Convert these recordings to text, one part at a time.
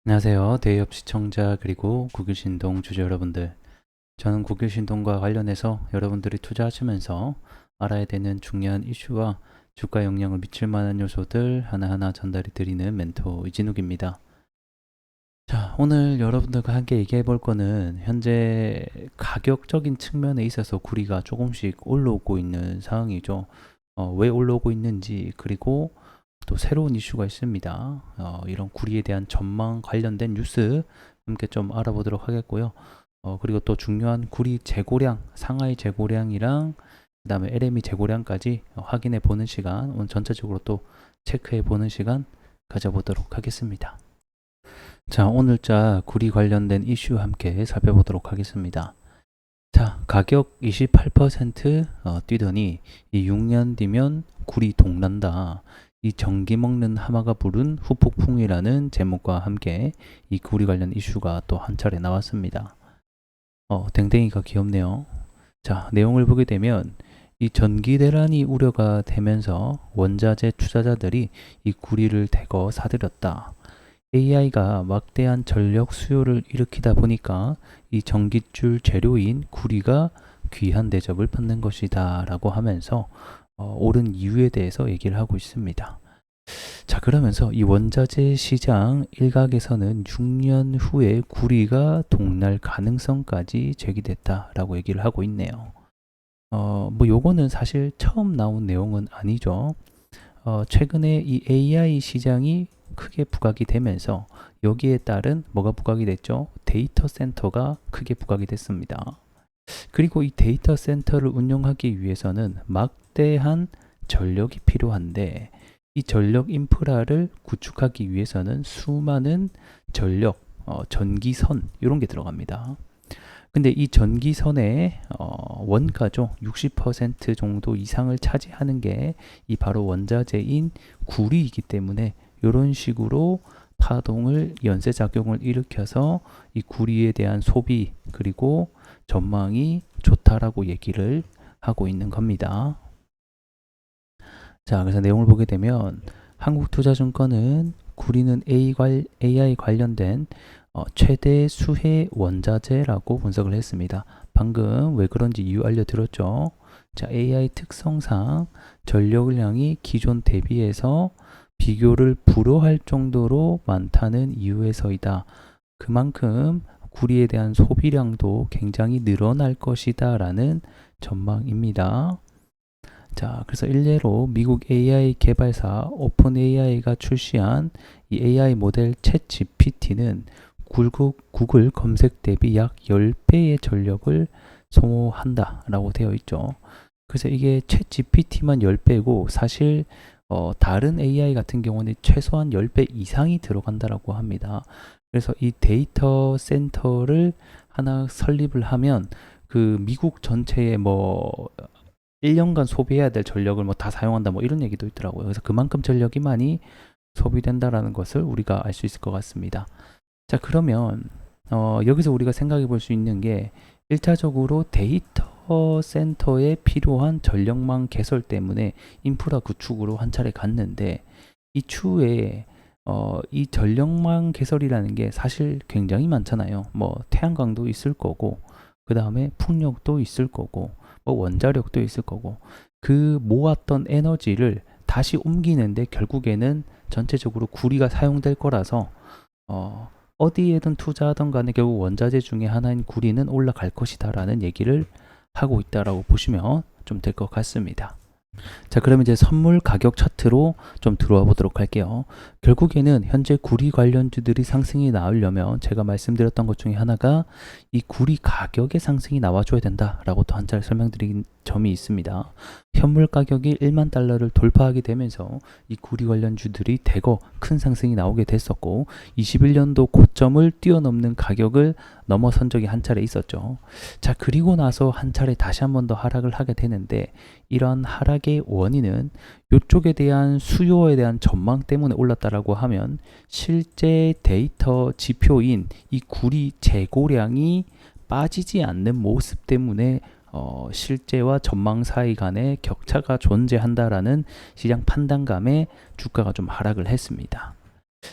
안녕하세요. 대기업 시청자 그리고 국유신동 주주 여러분들. 저는 국유신동과 관련해서 여러분들이 투자하시면서 알아야 되는 중요한 이슈와 주가 영향을 미칠 만한 요소들 하나하나 전달해 드리는 멘토 이진욱입니다. 자, 오늘 여러분들과 함께 얘기해 볼 거는 현재 가격적인 측면에 있어서 구리가 조금씩 올라오고 있는 상황이죠. 왜 올라오고 있는지, 그리고 또 새로운 이슈가 있습니다. 이런 구리에 대한 전망 관련된 뉴스 함께 좀 알아보도록 하겠고요. 그리고 또 중요한 구리 재고량, 상하이 재고량이랑 그 다음에 LME 재고량까지 확인해 보는 시간, 오늘 전체적으로 또 체크해 보는 시간 가져보도록 하겠습니다. 자, 오늘자 구리 관련된 이슈 함께 살펴보도록 하겠습니다. 자, 가격 28% 뛰더니 이 6년 뒤면 구리 동난다. 이 전기 먹는 하마가 부른 후폭풍이라는 제목과 함께 이 구리 관련 이슈가 또 한 차례 나왔습니다. 댕댕이가 귀엽네요. 자, 내용을 보게 되면 이 전기 대란이 우려가 되면서 원자재 투자자들이 이 구리를 대거 사들였다. AI가 막대한 전력 수요를 일으키다 보니까 이 전깃줄 재료인 구리가 귀한 대접을 받는 것이다 라고 하면서 오른 이유에 대해서 얘기를 하고 있습니다. 자, 그러면서 이 원자재 시장 일각에서는 6년 후에 구리가 동날 가능성까지 제기됐다 라고 얘기를 하고 있네요. 뭐 요거는 사실 처음 나온 내용은 아니죠. 최근에 이 AI 시장이 크게 부각이 되면서 여기에 따른 뭐가 부각이 됐죠? 데이터 센터가 크게 부각이 됐습니다. 그리고 이 데이터 센터를 운영하기 위해서는 막대한 전력이 필요한데 이 전력 인프라를 구축하기 위해서는 수많은 전력, 전기선 이런 게 들어갑니다. 근데 이 전기선의 원가죠. 60% 정도 이상을 차지하는 게 이 바로 원자재인 구리이기 때문에 이런 식으로 파동을 연쇄작용을 일으켜서 이 구리에 대한 소비 그리고 전망이 좋다라고 얘기를 하고 있는 겁니다. 자, 그래서 내용을 보게 되면 한국투자증권은 구리는 AI 관련된 최대 수혜 원자재라고 분석을 했습니다. 방금 왜 그런지 이유 알려드렸죠. 자, AI 특성상 전력량이 기존 대비해서 비교를 불허할 정도로 많다는 이유에서이다. 그만큼 구리에 대한 소비량도 굉장히 늘어날 것이다 라는 전망입니다. 자, 그래서 일례로 미국 AI 개발사 오픈 AI가 출시한 이 AI 모델 챗 GPT는 구글 검색 대비 약 10배의 전력을 소모한다 라고 되어 있죠. 그래서 이게 챗 GPT만 10배고 사실 다른 AI 같은 경우는 최소한 10배 이상이 들어간다라고 합니다. 그래서 이 데이터 센터를 하나 설립을 하면 그 미국 전체에 뭐 1년간 소비해야 될 전력을 뭐 다 사용한다 뭐 이런 얘기도 있더라고요. 그래서 그만큼 전력이 많이 소비된다라는 것을 우리가 알 수 있을 것 같습니다. 자, 그러면 여기서 우리가 생각해 볼 수 있는 게 1차적으로 데이터 센터에 필요한 전력망 개설 때문에 인프라 구축으로 한 차례 갔는데 이 추후에 이 전력망 개설이라는 게 사실 굉장히 많잖아요. 뭐 태양광도 있을 거고 그 다음에 풍력도 있을 거고 뭐 원자력도 있을 거고 그 모았던 에너지를 다시 옮기는데 결국에는 전체적으로 구리가 사용될 거라서 어디에든 투자하던 간에 결국 원자재 중에 하나인 구리는 올라갈 것이다 라는 얘기를 하고 있다라고 보시면 좀 될 것 같습니다. 자, 그러면 이제 선물 가격 차트로 좀 들어와 보도록 할게요. 결국에는 현재 구리 관련주들이 상승이 나오려면 제가 말씀드렸던 것 중에 하나가 이 구리 가격의 상승이 나와줘야 된다라고 또 한 차례 설명드린 점이 있습니다. 현물 가격이 1만 달러를 돌파하게 되면서 이 구리 관련주들이 대거 큰 상승이 나오게 됐었고 21년도 고점을 뛰어넘는 가격을 넘어선 적이 한 차례 있었죠. 자, 그리고 나서 한 차례 다시 한 번 더 하락을 하게 되는데 이런 하락의 원인은 이쪽에 대한 수요에 대한 전망 때문에 올랐다라고 하면 실제 데이터 지표인 이 구리 재고량이 빠지지 않는 모습 때문에 실제와 전망 사이 간의 격차가 존재한다라는 시장 판단감에 주가가 좀 하락을 했습니다.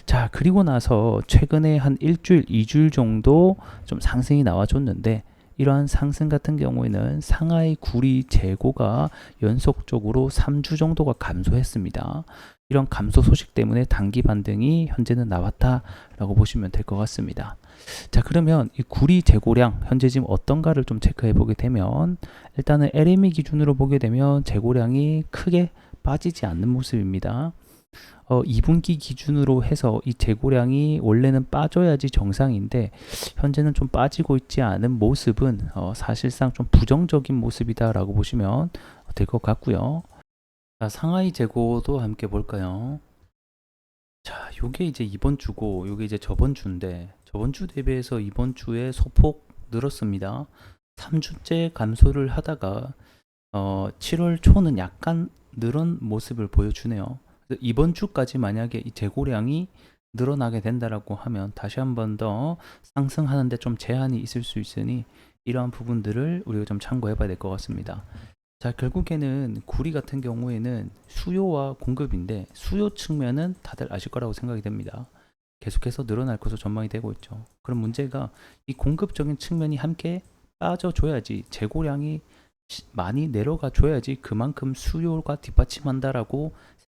자, 그리고 나서 최근에 한 일주일, 2주일 정도 좀 상승이 나와줬는데 이러한 상승 같은 경우에는 상하이 구리 재고가 연속적으로 3주 정도가 감소했습니다. 이런 감소 소식 때문에 단기 반등이 현재는 나왔다라고 보시면 될 것 같습니다. 자, 그러면 이 구리 재고량 현재 지금 어떤가를 좀 체크해 보게 되면 일단은 LME 기준으로 보게 되면 재고량이 크게 빠지지 않는 모습입니다. 2분기 기준으로 해서 이 재고량이 원래는 빠져야지 정상인데 현재는 좀 빠지고 있지 않은 모습은 사실상 좀 부정적인 모습이다라고 보시면 될 것 같고요. 자, 상하이 재고도 함께 볼까요? 자, 요게 이제 이번 주고 요게 이제 저번 주인데 저번 주 대비해서 이번 주에 소폭 늘었습니다. 3주째 감소를 하다가 7월 초는 약간 늘은 모습을 보여주네요. 그래서 이번 주까지 만약에 이 재고량이 늘어나게 된다라고 하면 다시 한 번 더 상승하는데 좀 제한이 있을 수 있으니 이러한 부분들을 우리가 좀 참고해 봐야 될 것 같습니다. 자, 결국에는 구리 같은 경우에는 수요와 공급인데 수요 측면은 다들 아실 거라고 생각이 됩니다. 계속해서 늘어날 것으로 전망이 되고 있죠. 그럼 문제가 이 공급적인 측면이 함께 빠져줘야지 재고량이 많이 내려가 줘야지 그만큼 수요가 뒷받침한다라고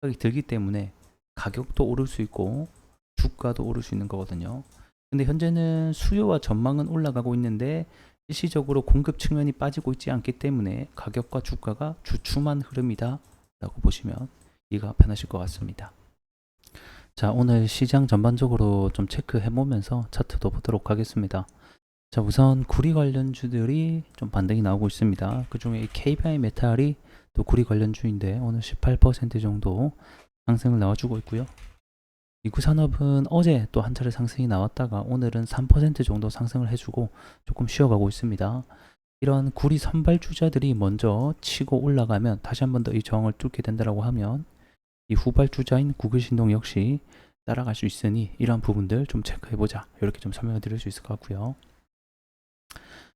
생각이 들기 때문에 가격도 오를 수 있고 주가도 오를 수 있는 거거든요. 근데 현재는 수요와 전망은 올라가고 있는데 일시적으로 공급 측면이 빠지고 있지 않기 때문에 가격과 주가가 주춤한 흐름이다 라고 보시면 이해가 편하실 것 같습니다. 자, 오늘 시장 전반적으로 좀 체크해 보면서 차트도 보도록 하겠습니다. 자, 우선 구리 관련주들이 좀 반등이 나오고 있습니다. 그 중에 이 KBI 메탈이 또 구리 관련주인데 오늘 18% 정도 상승을 나와주고 있고요. 이구산업은 어제 또 한 차례 상승이 나왔다가 오늘은 3% 정도 상승을 해주고 조금 쉬어가고 있습니다. 이런 구리 선발주자들이 먼저 치고 올라가면 다시 한 번 더 이 저항을 뚫게 된다고 하면 이 후발주자인 구글신동 역시 따라갈 수 있으니 이러한 부분들 좀 체크해보자 이렇게 좀 설명을 드릴 수 있을 것 같고요.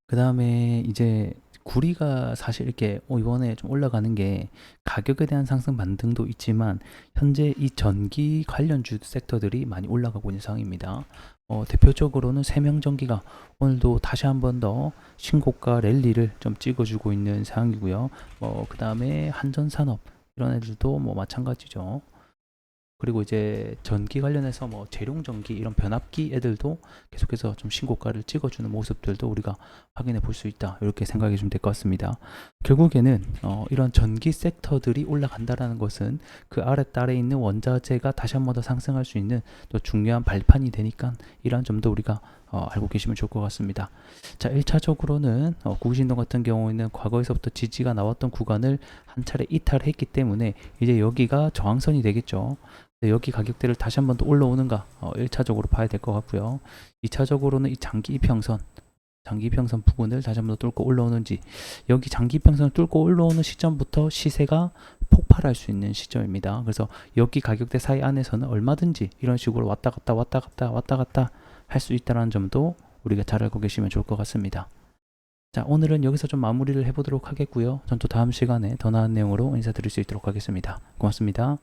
그 다음에 이제 구리가 사실 이렇게 이번에 좀 올라가는 게 가격에 대한 상승 반등도 있지만 현재 이 전기 관련주 섹터들이 많이 올라가고 있는 상황입니다. 대표적으로는 세명전기가 오늘도 다시 한 번 더 신고가 랠리를 좀 찍어주고 있는 상황이고요. 그 다음에 한전산업 이런 애들도 뭐 마찬가지죠. 그리고 이제 전기 관련해서 뭐 재룡전기 이런 변압기 애들도 계속해서 좀 신고가를 찍어주는 모습들도 우리가 확인해 볼 수 있다 이렇게 생각해 주면 될 것 같습니다. 결국에는 이런 전기 섹터들이 올라간다라는 것은 그 아래 있는 원자재가 다시 한 번 더 상승할 수 있는 또 중요한 발판이 되니까 이러한 점도 우리가 알고 계시면 좋을 것 같습니다. 자, 1차적으로는 구신동 같은 경우에는 과거에서부터 지지가 나왔던 구간을 한 차례 이탈했기 때문에 이제 여기가 저항선이 되겠죠. 여기 가격대를 다시 한 번 더 올라오는가 1차적으로 봐야 될 것 같고요. 2차적으로는 이 장기 이평선 부분을 다시 한 번 더 뚫고 올라오는지 여기 장기 이평선을 뚫고 올라오는 시점부터 시세가 폭발할 수 있는 시점입니다. 그래서 여기 가격대 사이 안에서는 얼마든지 이런 식으로 왔다 갔다 할 수 있다는 점도 우리가 잘 알고 계시면 좋을 것 같습니다. 자, 오늘은 여기서 좀 마무리를 해보도록 하겠고요. 전 또 다음 시간에 더 나은 내용으로 인사드릴 수 있도록 하겠습니다. 고맙습니다.